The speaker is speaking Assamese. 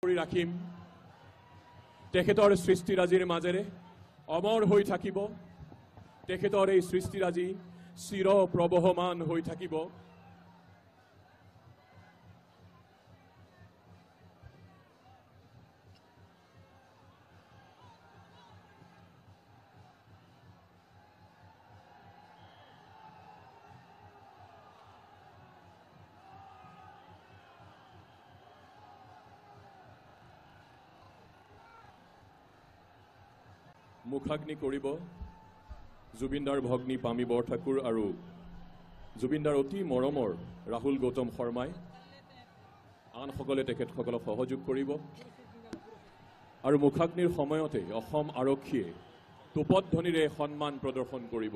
কৰি ৰাখিম তেখেতৰ সৃষ্টিৰাজিৰ মাজেৰে অমৰ হৈ থাকিব তেখেতৰ এই সৃষ্টিৰাজি চিৰ প্ৰবহমান হৈ থাকিব মুখাগ্নি কৰিব জুবিনদাৰ ভগ্নী পামী বৰঠাকুৰ আৰু জুবিনদাৰ অতি মৰমৰ ৰাহুল গৌতম শৰ্মাই আনসকলে তেখেতসকলক সহযোগ কৰিব আৰু মুখাগ্নিৰ সময়তে অসম আৰক্ষীয়ে তোপধ্বনিৰে সন্মান প্ৰদৰ্শন কৰিব।